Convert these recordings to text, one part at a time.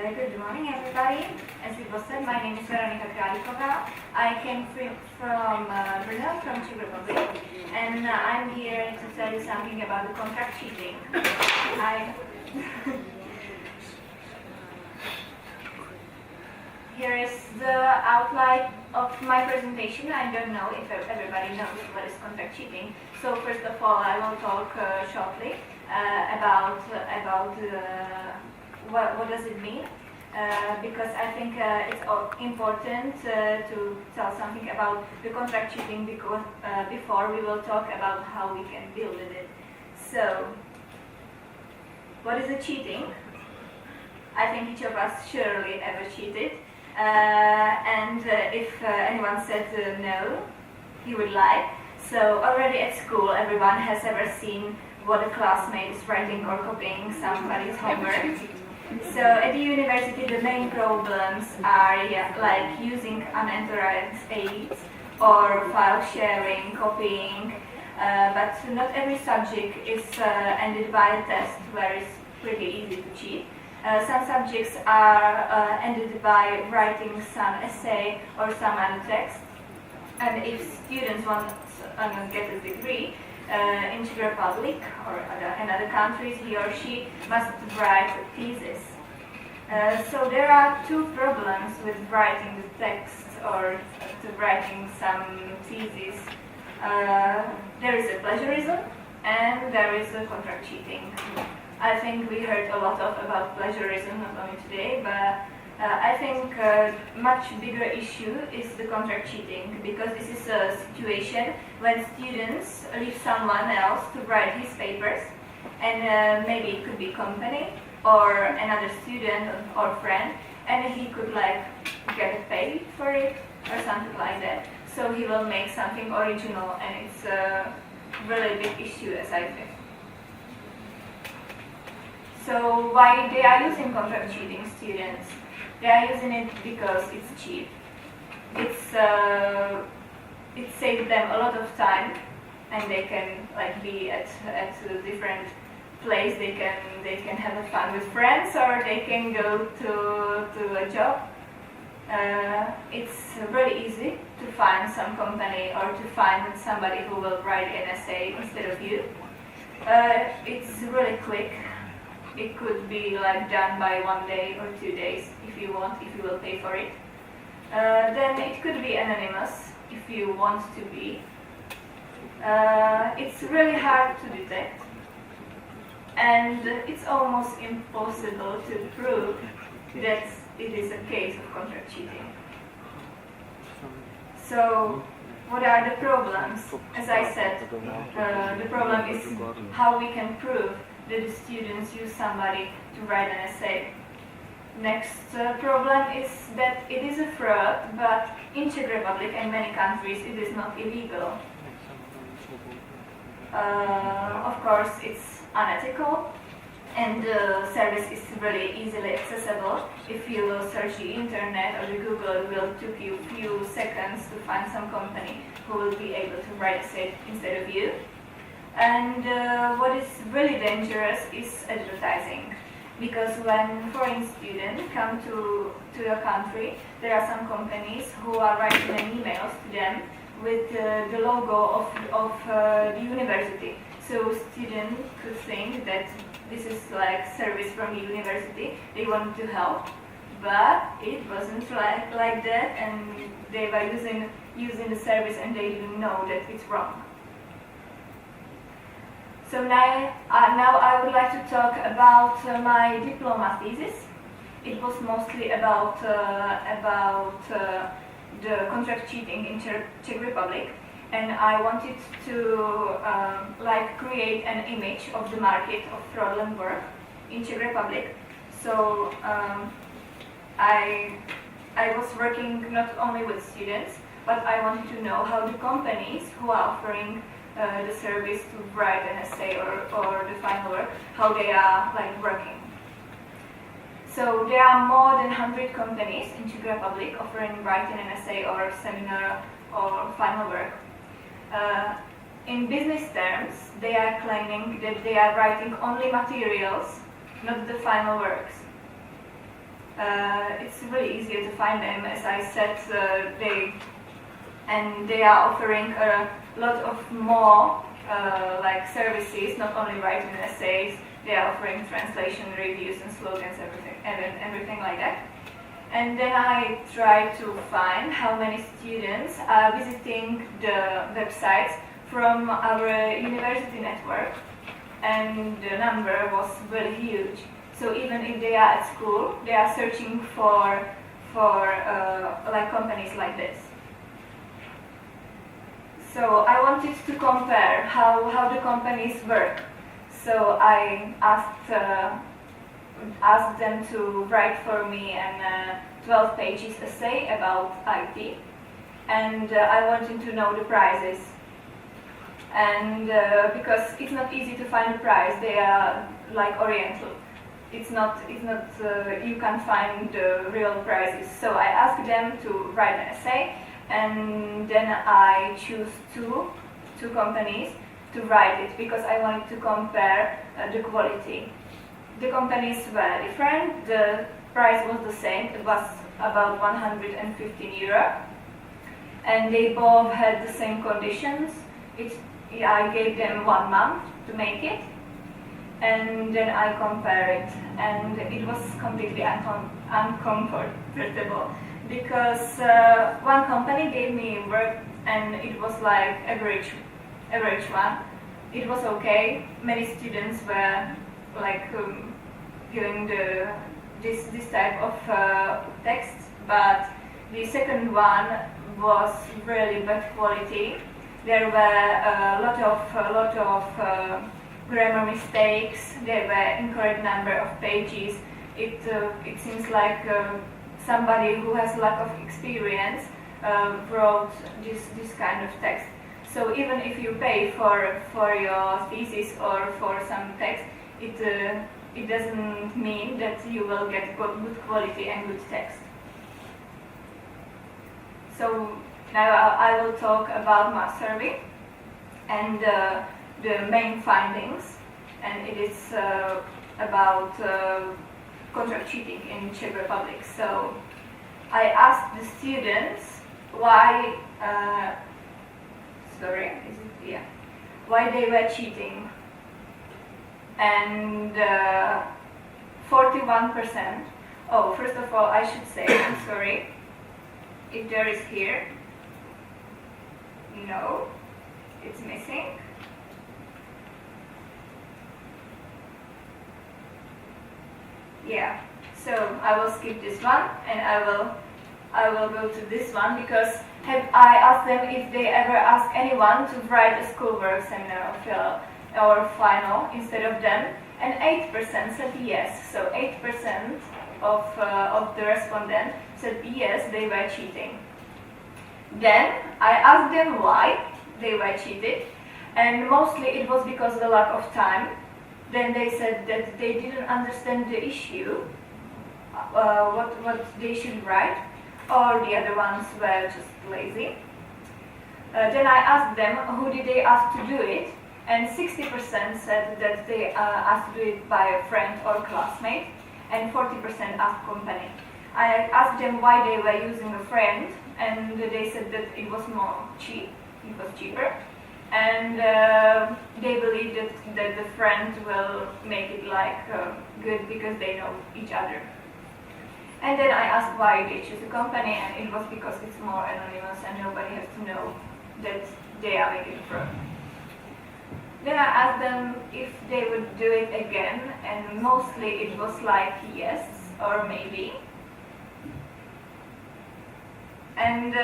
Good morning, everybody. As it was said, my name is Veronika Králíková. I came from Brno, from Czech Republic, and I'm here to tell you something about the contract cheating. Here is the outline of my presentation. I don't know if everybody knows what is contract cheating. So first of all, I will talk shortly about what does it mean, because I think it's important to tell something about the contract cheating because before we will talk about how we can deal with it. So, what is a cheating? I think each of us surely ever cheated, and if anyone said no, he would lie. So already at school, everyone has ever seen what a classmate is writing or copying somebody's homework. So at the university, the main problems are like using unauthorized aids or file sharing, copying, but not every subject is ended by a test where it's pretty easy to cheat. Some subjects are ended by writing some essay or some other text, and if students want to get a degree, in Czech Republic or in other countries, he or she must write a thesis. So there are two problems with writing the text or to writing some thesis. There is a plagiarism and there is a contract cheating. I think we heard a lot about plagiarism, not only today, but I think a much bigger issue is the contract cheating, because this is a situation when students leave someone else to write his papers, and maybe it could be company or another student or friend, and he could like get paid for it or something like that. So he will make something original, and it's a really big issue, as I think. So why they are using contract cheating, students? They are using it because it's cheap. It saves them a lot of time, and they can like be at a different place. They can have a fun with friends, or they can go to a job. It's really easy to find some company or to find somebody who will write an essay instead of you. It's really quick. It could be like done by 1 day or 2 days if you want, if you will pay for it. Then it could be anonymous if you want to be. It's really hard to detect, and it's almost impossible to prove that it is a case of contract cheating. So, what are the problems? As I said, the problem is how we can prove that the students use somebody to write an essay. Next problem is that it is a fraud, but in Czech Republic and many countries it is not illegal. Of course, it's unethical, and the service is really easily accessible. If you will search the internet or the Google, it will take you a few seconds to find some company who will be able to write essay instead of you. And what is really dangerous is advertising, because when foreign students come to your country, there are some companies who are writing emails to them with the logo of the university. So students could think that this is like service from the university, they want to help, but it wasn't like that, and they were using the service and they didn't know that it's wrong. So now I would like to talk about my diploma thesis. It was mostly about the contract cheating in Czech Republic, and I wanted to create an image of the market of fraudulent work in Czech Republic. So I was working not only with students, but I wanted to know how the companies who are offering the service to write an essay or the final work, how they are working. So there are more than 100 companies in Czech Republic offering writing an essay or seminar or final work. In business terms, they are claiming that they are writing only materials, not the final works. it's really easier to find them. As I said, they are offering a lot of more like services, not only writing essays. They are offering translation, reviews, and slogans, everything like that. And then I try to find how many students are visiting the websites from our university network, and the number was really huge. So even if they are at school, they are searching for like companies like this. So I wanted to compare how the companies work. So I asked them to write for me a 12 pages essay about IT, and I wanted to know the prizes. And because it's not easy to find a prize, they are like Oriental. It's not you can't find the real prizes. So I asked them to write an essay, and then I choose two companies to write it because I wanted to compare the quality. The companies were different. The price was the same. It was about 115 euro, and they both had the same conditions. I gave them 1 month to make it, and then I compare it, and it was completely uncomfortable because one company gave me work, and it was like average one. It was okay. Many students were like giving this type of text, but the second one was really bad quality. There were a lot of grammar mistakes. There were incorrect number of pages. It seems like somebody who has lack of experience wrote this kind of text. So even if you pay for your thesis or for some text, it doesn't mean that you will get good quality and good text. So now I will talk about my survey and the main findings, and it is about contract cheating in Czech Republic. So I asked the students why they were cheating, and 41%. Oh, first of all, I should say I'm sorry if there is here. No, it's missing. Yeah, so I will skip this one, and I will go to this one because I asked them if they ever ask anyone to write a schoolwork seminar or final instead of them, and 8% said yes. So 8% of the respondents said yes, they were cheating. Then I asked them why they were cheated, and mostly it was because of the lack of time. Then they said that they didn't understand the issue, what they should write, or the other ones were just lazy. Then I asked them who did they ask to do it, and 60% said that they asked to do it by a friend or classmate, and 40% asked company. I asked them why they were using a friend, and they said that it was cheaper, and they believe that the friend will make it like good because they know each other. And then I asked why they choose a company, and it was because it's more anonymous and nobody has to know that they are making a fraud. Then I asked them if they would do it again, and mostly it was like yes or maybe. And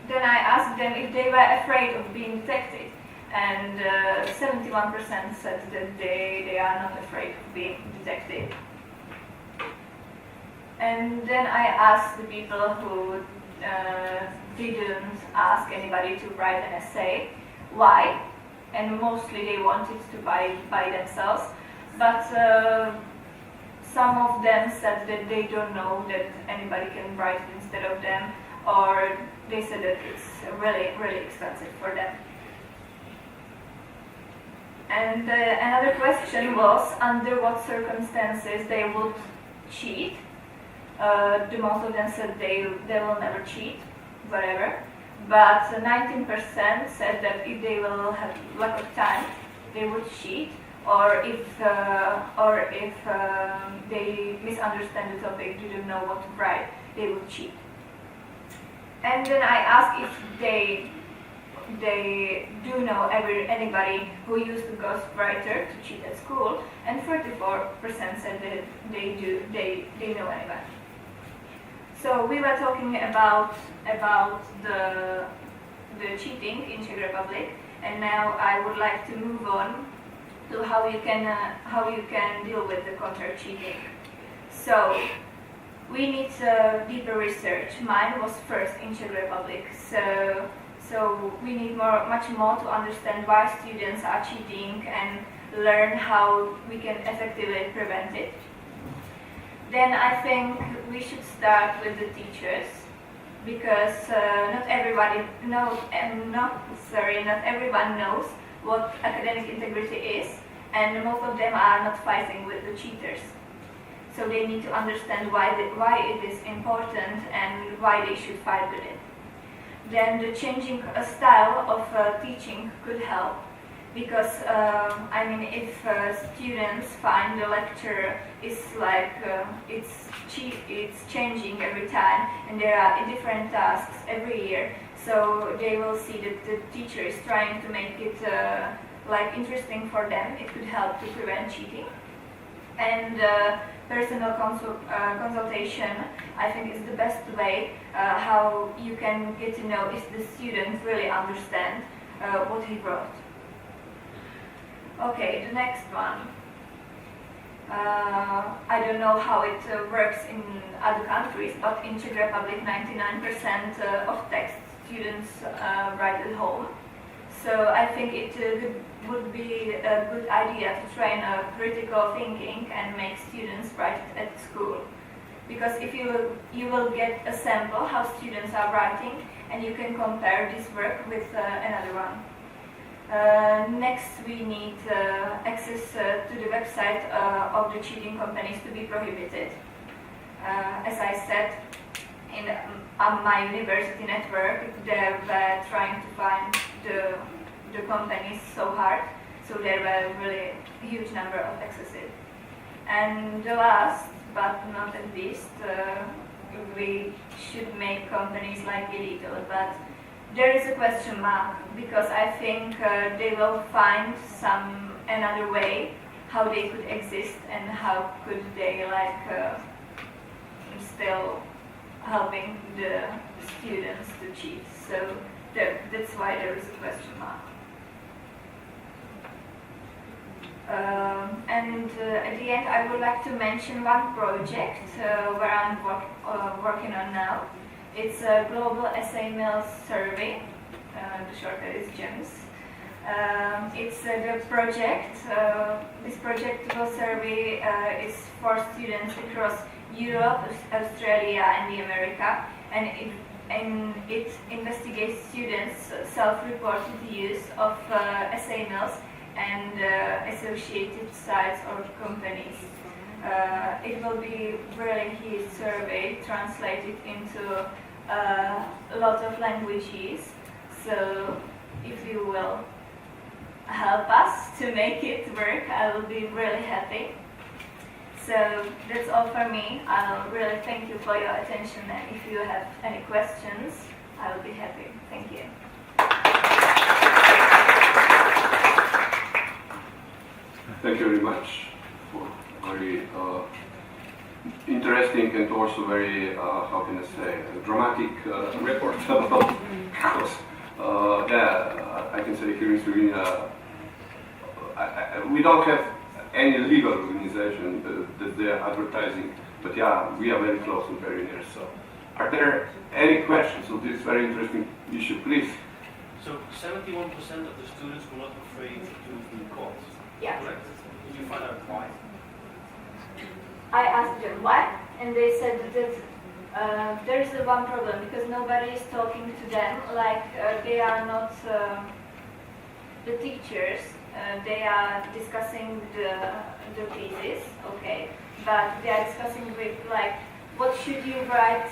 then I asked them if they were afraid of being detected, and 71% said that they are not afraid of being detected. And then I asked the people who didn't ask anybody to write an essay why, and mostly they wanted to buy themselves, but some of them said that they don't know that anybody can write it instead of them, or they said that it's really, really expensive for them. And another question was under what circumstances they would cheat. the most of them said they will never cheat, whatever. But 19% said that if they will have lack of time, they would cheat, or if they misunderstand the topic, didn't know what to write, they would cheat. And then I asked if they do know anybody who used the ghostwriter to cheat at school, and 34% said that they know anybody. So we were talking about the cheating in Czech Republic, and now I would like to move on to how you can deal with the counter cheating. So we need deeper research. Mine was first in Czech Republic, so we need much more to understand why students are cheating and learn how we can effectively prevent it. Then I think we should start with the teachers, because not everyone knows what academic integrity is, and most of them are not fighting with the cheaters. So they need to understand why it is important and why they should fight with it. Then the changing style of teaching could help, because if students find the lecture is like it's changing every time, and there are different tasks every year, so they will see that the teacher is trying to make it interesting for them. It could help to prevent cheating. And personal consultation, I think, is the best way how you can get to know if the student really understands what he wrote. Okay, the next one. I don't know how it works in other countries, but in Czech Republic 99% of text students write at home. So I think it would be a good idea to train critical thinking and make students write it at school. Because if you will get a sample how students are writing, and you can compare this work with another one. Next, we need access to the website of the cheating companies to be prohibited. As I said, in my university network, they were trying to find the companies so hard, so there were really a huge number of accesses. And the last, but not at least, we should make companies like illegal, but there is a question mark, because I think they will find another way how they could exist and how could they still helping the students to cheat. So that's why there is a question mark. And at the end, I would like to mention one project where I'm working on now. It's a global essay mail survey. The shortcut is GEMS. It's the project. This projectable survey is for students across Europe, Australia, and the America, and it investigates students' self-reported use of essay mails and associated sites or companies. It will be really huge survey translated into a lot of languages. So if you will help us to make it work, I will be really happy. So that's all for me. I'll really thank you for your attention, and if you have any questions, I will be happy. Thank you. Thank you very much for very interesting and also very, how can I say, dramatic report about, because I can say here in Slovenia, we don't have any legal organization that they are advertising, but yeah, we are very close and very near. So, are there any questions on this very interesting issue, please? So, 71% of the students were not afraid to be caught. Yeah. Correct? Did you find out why? I asked them why, and they said that there is one problem, because nobody is talking to them, they are not the teachers. They are discussing the thesis, okay, but they are discussing with what should you write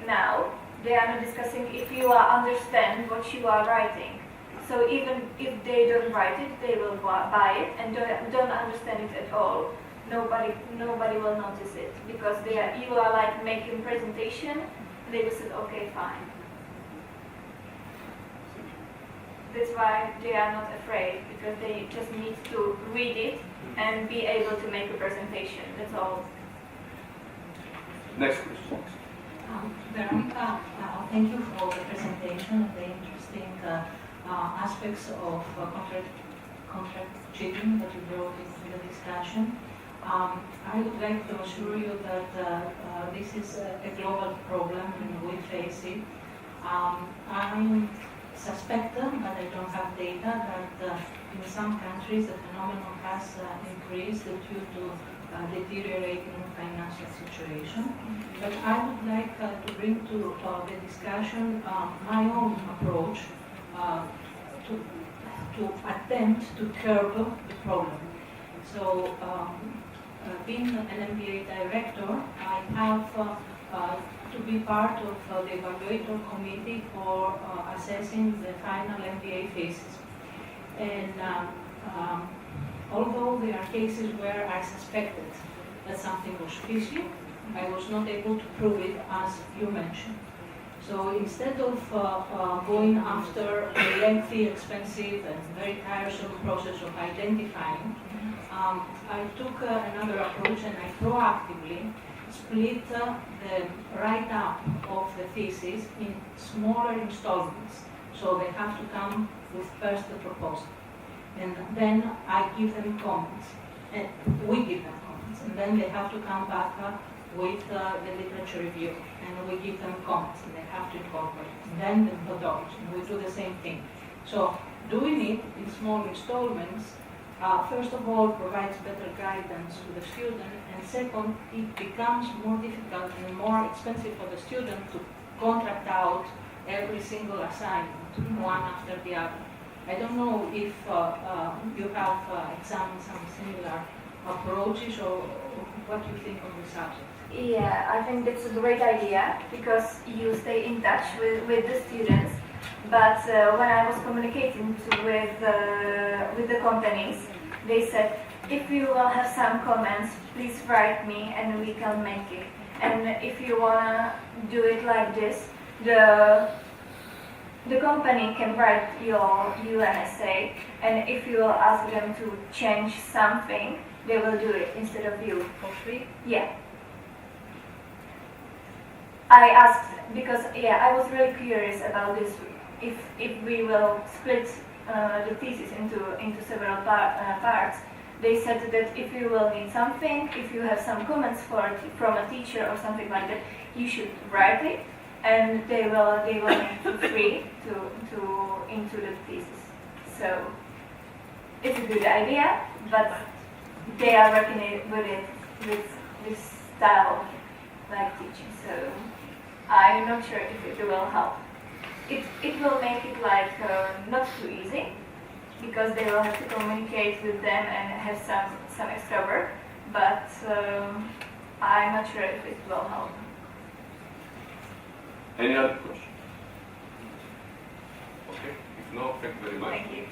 now. They are not discussing if you understand what you are writing. So even if they don't write it, they will buy it and don't understand it at all. Nobody will notice it because you are like making presentation. They will say, okay, fine. That's why they are not afraid, because they just need to read it and be able to make a presentation. That's all. Next question. Veronika, thank you for the presentation, the interesting aspects of contract cheating that you brought into the discussion. I would like to assure you that this is a global problem and we face it. I suspect, but I don't have data, that in some countries the phenomenon has increased due to deteriorating financial situation. But I would like to bring to the discussion my own approach to attempt to curb the problem. So, being an MBA director, I have to be part of the evaluator committee for assessing the final MBA thesis. And although there are cases where I suspected that something was fishy, I was not able to prove it, as you mentioned. So instead of going after a lengthy, expensive, and very tiresome process of identifying, I took another approach and I proactively split the write-up of the thesis in smaller installments. So they have to come with first the proposal. And then I give them comments, and we give them comments, and then they have to come back with the literature review, and we give them comments, and they have to incorporate it. And then the methodology, and we do the same thing. So doing it in small installments, first of all, provides better guidance to the student, and second, it becomes more difficult and more expensive for the student to contract out every single assignment, one after the other. I don't know if you have examined some similar approaches, or what you think on the subject. Yeah, I think that's a great idea, because you stay in touch with the students. But when I was communicating with the companies, they said, if you will have some comments, please write me and we can make it. And if you wanna do it like this, the company can write your essay, and if you will ask them to change something, they will do it instead of you. For free? Yeah. I asked because I was really curious about this. If we will split the thesis into several parts, they said that if you will need something, if you have some comments from a teacher or something like that, you should write it, and they will make it free to into the thesis. So it's a good idea, but they are working with this style of like teaching. So I'm not sure if it will help. It will make it like not too easy, because they will have to communicate with them and have some extra work, but I'm not sure if it will help. Any other questions? Okay, if no, thank you very much. Thank you.